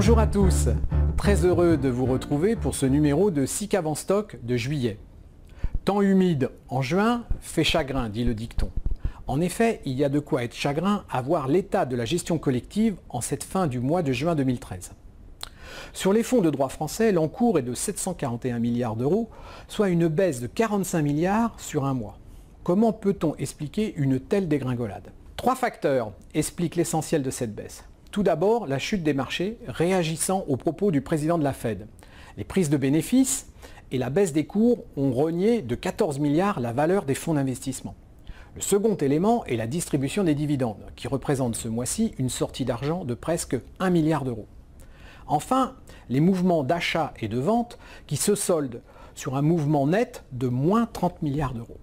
Bonjour à tous, très heureux de vous retrouver pour ce numéro de SIC Avant Stock de juillet. Temps humide en juin fait chagrin, dit le dicton. En effet, il y a de quoi être chagrin à voir l'état de la gestion collective en cette fin du mois de juin 2013. Sur les fonds de droit français, l'encours est de 741 milliards d'euros, soit une baisse de 45 milliards sur un mois. Comment peut-on expliquer une telle dégringolade? Trois facteurs expliquent l'essentiel de cette baisse. Tout d'abord, la chute des marchés réagissant aux propos du président de la Fed. Les prises de bénéfices et la baisse des cours ont rogné de 14 milliards la valeur des fonds d'investissement. Le second élément est la distribution des dividendes, qui représente ce mois-ci une sortie d'argent de presque 1 milliard d'euros. Enfin, les mouvements d'achat et de vente qui se soldent sur un mouvement net de moins 30 milliards d'euros.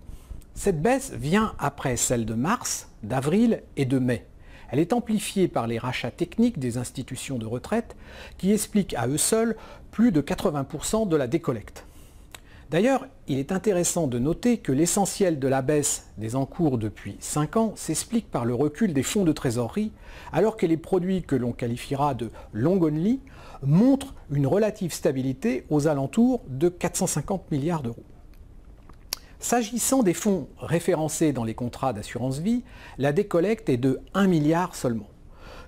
Cette baisse vient après celle de mars, d'avril et de mai. Elle est amplifiée par les rachats techniques des institutions de retraite qui expliquent à eux seuls plus de 80% de la décollecte. D'ailleurs, il est intéressant de noter que l'essentiel de la baisse des encours depuis 5 ans s'explique par le recul des fonds de trésorerie, alors que les produits que l'on qualifiera de long only montrent une relative stabilité aux alentours de 450 milliards d'euros. S'agissant des fonds référencés dans les contrats d'assurance vie, la décollecte est de 1 milliard seulement,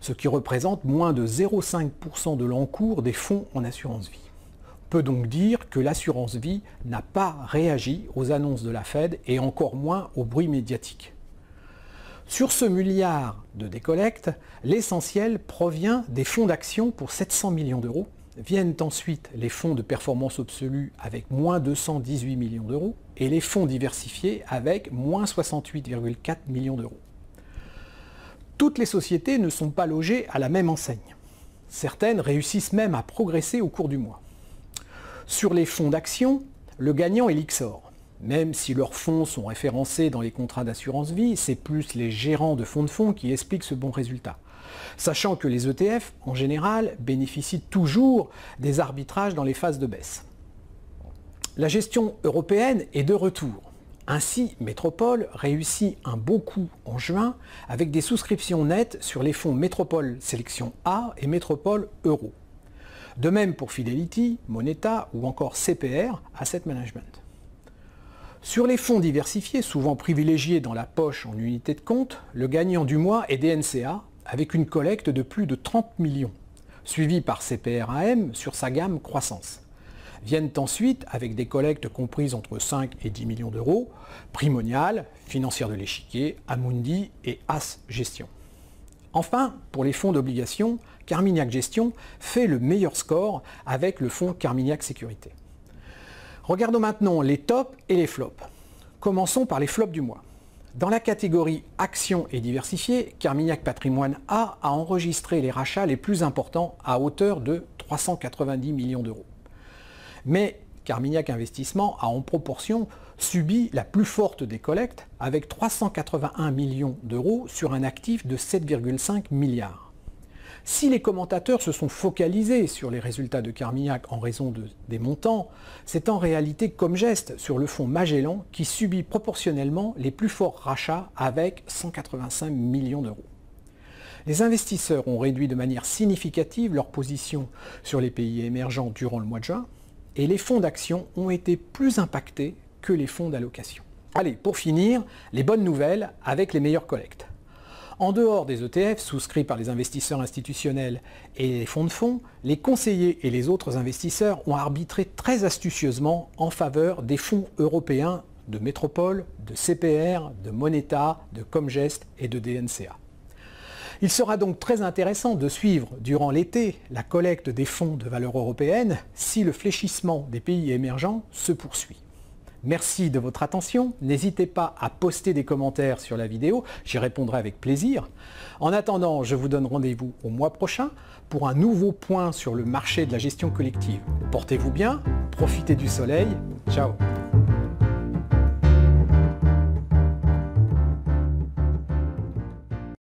ce qui représente moins de 0,5% de l'encours des fonds en assurance vie. On peut donc dire que l'assurance vie n'a pas réagi aux annonces de la Fed et encore moins au bruit médiatique. Sur ce milliard de décollecte, l'essentiel provient des fonds d'action pour 700 millions d'euros. Viennent ensuite les fonds de performance absolue avec moins 218 millions d'euros et les fonds diversifiés avec moins 68,4 millions d'euros. Toutes les sociétés ne sont pas logées à la même enseigne. Certaines réussissent même à progresser au cours du mois. Sur les fonds d'action, le gagnant est Lyxor. Même si leurs fonds sont référencés dans les contrats d'assurance vie, c'est plus les gérants de fonds qui expliquent ce bon résultat. Sachant que les ETF, en général, bénéficient toujours des arbitrages dans les phases de baisse. La gestion européenne est de retour. Ainsi, Métropole réussit un beau coup en juin avec des souscriptions nettes sur les fonds Métropole Sélection A et Métropole Euro. De même pour Fidelity, Moneta ou encore CPR, Asset Management. Sur les fonds diversifiés, souvent privilégiés dans la poche en unité de compte, le gagnant du mois est DNCA, avec une collecte de plus de 30 millions, suivi par CPRAM sur sa gamme Croissance. Viennent ensuite, avec des collectes comprises entre 5 et 10 millions d'euros, Primonial, Financière de l'Échiquier, Amundi et As Gestion. Enfin, pour les fonds d'obligation, Carmignac Gestion fait le meilleur score avec le fonds Carmignac Sécurité. Regardons maintenant les tops et les flops. Commençons par les flops du mois. Dans la catégorie actions et diversifiées, Carmignac Patrimoine A a enregistré les rachats les plus importants à hauteur de 390 millions d'euros. Mais Carmignac Investissement a en proportion subi la plus forte des collectes avec 381 millions d'euros sur un actif de 7,5 milliards. Si les commentateurs se sont focalisés sur les résultats de Carmignac en raison des montants, c'est en réalité Comgest sur le fonds Magellan qui subit proportionnellement les plus forts rachats avec 185 millions d'euros. Les investisseurs ont réduit de manière significative leur position sur les pays émergents durant le mois de juin et les fonds d'action ont été plus impactés que les fonds d'allocation. Allez, pour finir, les bonnes nouvelles avec les meilleures collectes. En dehors des ETF souscrits par les investisseurs institutionnels et les fonds de fonds, les conseillers et les autres investisseurs ont arbitré très astucieusement en faveur des fonds européens de Métropole, de CPR, de Moneta, de Comgest et de DNCA. Il sera donc très intéressant de suivre durant l'été la collecte des fonds de valeur européenne si le fléchissement des pays émergents se poursuit. Merci de votre attention, n'hésitez pas à poster des commentaires sur la vidéo, j'y répondrai avec plaisir. En attendant, je vous donne rendez-vous au mois prochain pour un nouveau point sur le marché de la gestion collective. Portez-vous bien, profitez du soleil, ciao.